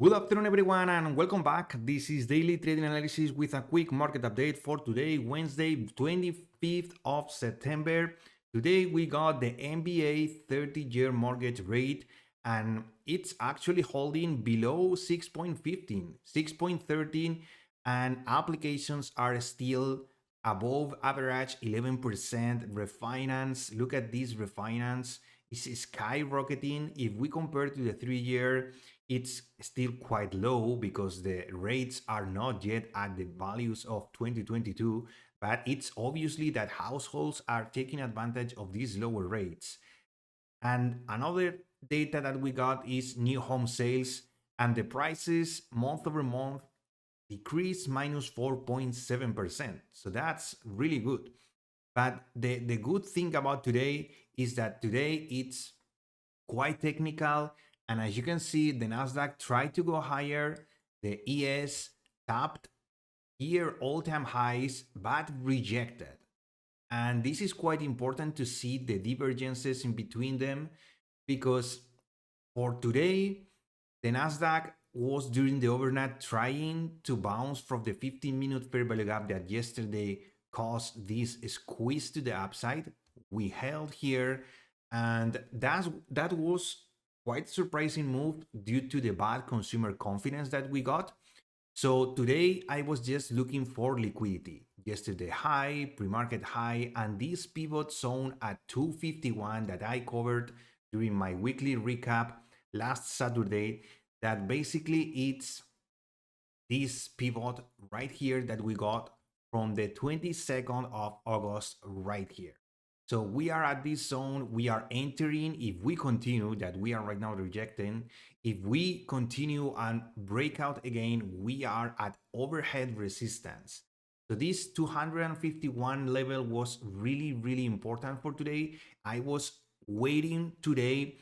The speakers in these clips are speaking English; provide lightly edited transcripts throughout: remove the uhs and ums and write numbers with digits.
Good afternoon, everyone, and welcome back. This is Daily Trading Analysis with a quick market update for today, Wednesday, 25th of September. Today, we got the NBA 30-year mortgage rate, and it's actually holding below 6.15, 6.13, and applications are still above average 11%. Refinance, look at this refinance, is skyrocketing. If we compare to the 3-year, it's still quite low because the rates are not yet at the values of 2022, but it's obviously that households are taking advantage of these lower rates. And another data that we got is new home sales, and the prices month over month decreased minus 4.7%. So that's really good. But the good thing about today is that today it's quite technical. And as you can see, the Nasdaq tried to go higher. The ES tapped here all-time highs, but rejected. And this is quite important to see the divergences in between them, because for today, the Nasdaq was during the overnight trying to bounce from the 15-minute fair value gap that yesterday caused this squeeze to the upside. We held here, and that was quite surprising move due to the bad consumer confidence that we got. So today I was just looking for liquidity. Yesterday high, pre-market high, and this pivot zone at 251 that I covered during my weekly recap last Saturday, that basically it's this pivot right here that we got from the 22nd of August right here. So we are at this zone, we are entering. If we continue that we are right now rejecting, if we continue and break out again, we are at overhead resistance. So this 251 level was really important for today. I was waiting today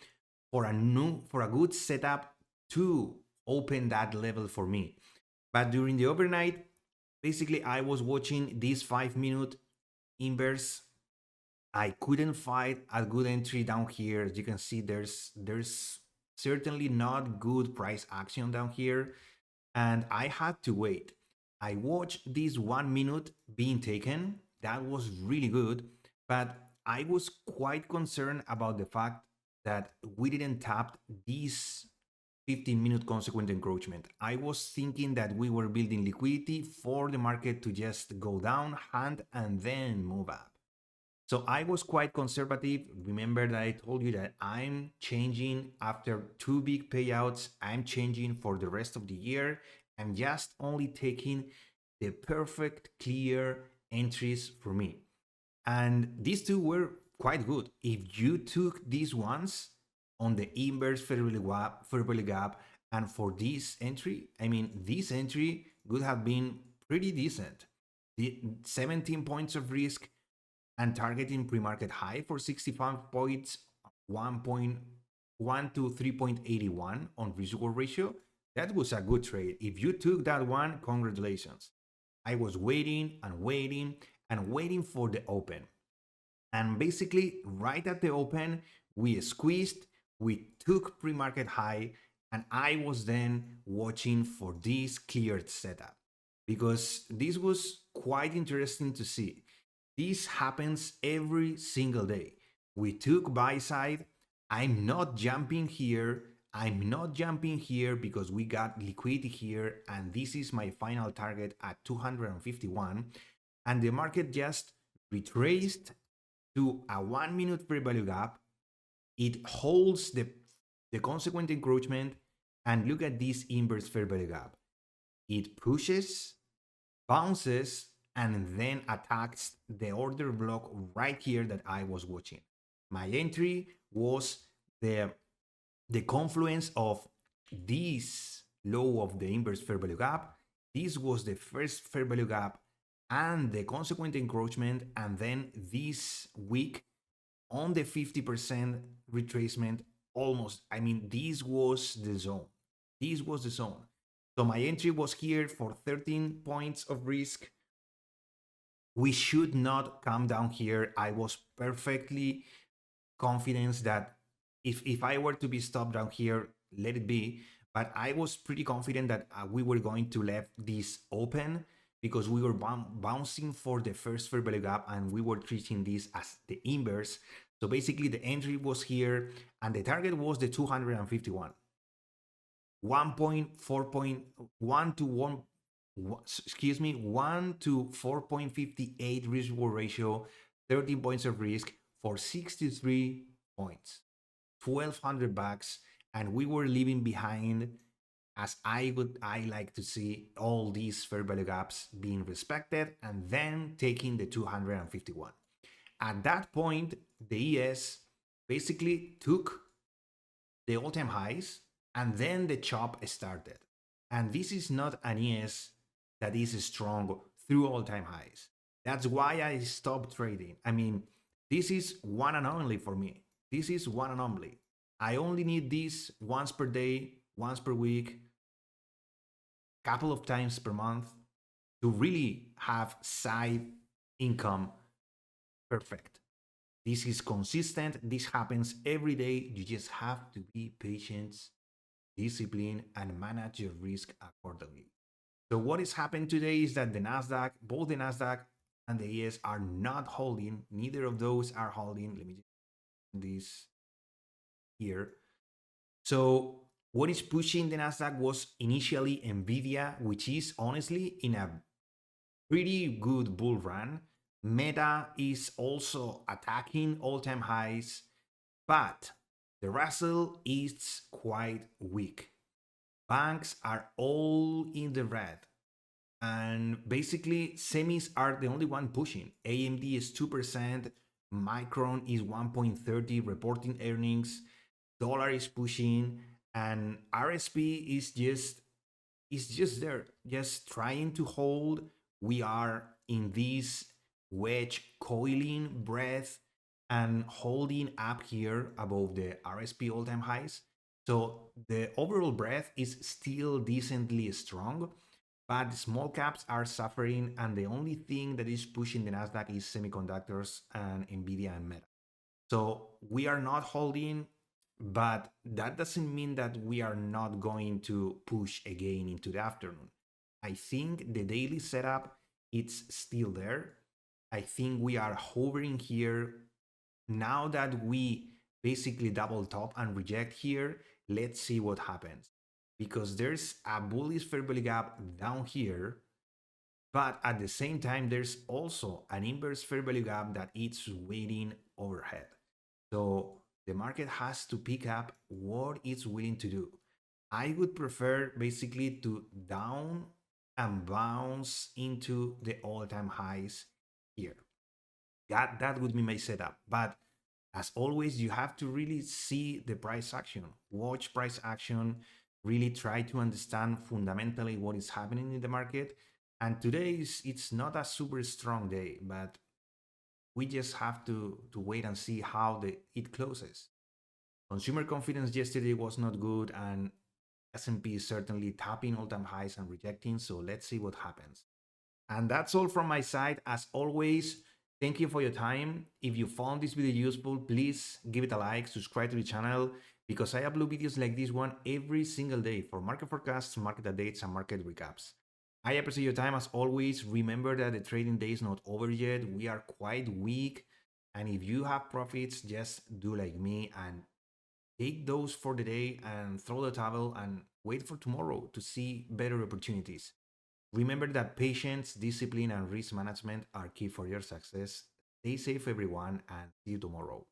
for a good setup to open that level for me. But during the overnight, basically I was watching this 5-minute inverse. I couldn't find a good entry down here. As you can see, there's certainly not good price action down here, and I had to wait. I watched this 1 minute being taken. That was really good, but I was quite concerned about the fact that we didn't tap this 15-minute consequent encroachment. I was thinking that we were building liquidity for the market to just go down, hunt, and then move up. So I was quite conservative. Remember that I told you that I'm changing after 2 big payouts. I'm changing for the rest of the year. I'm just only taking the perfect, clear entries for me. And these two were quite good. If you took these ones on the inverse fair value gap, and for this entry, I mean, this entry would have been pretty decent. The 17 points of risk, and targeting pre-market high for 65 points, 1.1 to 3.81 on risk-reward ratio. That was a good trade. If you took that one, congratulations. I was waiting and waiting and waiting for the open. And basically, right at the open, we squeezed, we took pre-market high, and I was then watching for this cleared setup, because this was quite interesting to see. This happens every single day. We took buy side. I'm not jumping here. I'm not jumping here because we got liquidity here, and this is my final target at 251. And the market just retraced to a 1 minute fair value gap. It holds the consequent encroachment, and look at this inverse fair value gap. It pushes, bounces, and then attacks the order block right here that I was watching. My entry was the confluence of this low of the inverse fair value gap. This was the first fair value gap and the consequent encroachment, and then this week on the 50% retracement almost. I mean, this was the zone. This was the zone. So my entry was here for 13 points of risk. We should not come down here. I was perfectly confident that if I were to be stopped down here, let it be. but I was pretty confident that we were going to leave this open because we were bouncing for the first fair value gap and we were treating this as the inverse. So basically the entry was here and the target was the 251. 1.4.1 to 1, excuse me, 1 to 4.58 risk reward ratio, 13 points of risk for 63 points, $1,200, and we were leaving behind, as I like to see all these fair value gaps being respected and then taking the 251. At that point, the ES basically took the all-time highs and then the chop started. And this is not an ES that is strong through all-time highs. That's why I stopped trading. I mean, this is one and only for me. This is one and only. I only need this once per day, once per week, couple of times per month to really have side income perfect. This is consistent. This happens every day. You just have to be patient, disciplined, and manage your risk accordingly. So what is happening today is that the Nasdaq, both the Nasdaq and the ES are not holding. Neither of those are holding. Let me just this here. So what is pushing the Nasdaq was initially Nvidia, which is honestly in a pretty good bull run. Meta is also attacking all-time highs, but the Russell is quite weak. Banks are all in the red, and basically semis are the only one pushing. AMD is 2%, Micron is 1.30 reporting earnings, dollar is pushing, and RSP is just there, just trying to hold. We are in this wedge coiling breath and holding up here above the RSP all-time highs. So the overall breath is still decently strong, but small caps are suffering, and the only thing that is pushing the Nasdaq is semiconductors and Nvidia and Meta. So we are not holding, but that doesn't mean that we are not going to push again into the afternoon. I think the daily setup, it's still there. I think we are hovering here. Now that we basically double top and reject here, let's see what happens. Because there's a bullish fair value gap down here, but at the same time, there's also an inverse fair value gap that it's waiting overhead. So the market has to pick up what it's willing to do. I would prefer basically to down and bounce into the all-time highs here. That would be my setup. But as always, you have to really see the price action, watch price action, really try to understand fundamentally what is happening in the market. And today it's not a super strong day, but we just have to wait and see how it closes. Consumer confidence yesterday was not good, and S&P is certainly tapping all-time highs and rejecting, so let's see what happens. And that's all from my side. As always, thank you for your time. If you found this video useful, please give it a like, subscribe to the channel, because I upload videos like this one every single day for market forecasts, market updates, and market recaps. I appreciate your time as always. Remember that the trading day is not over yet. We are quite weak. And if you have profits, just do like me and take those for the day and throw the towel and wait for tomorrow to see better opportunities. Remember that patience, discipline, and risk management are key for your success. Stay safe, everyone, and see you tomorrow.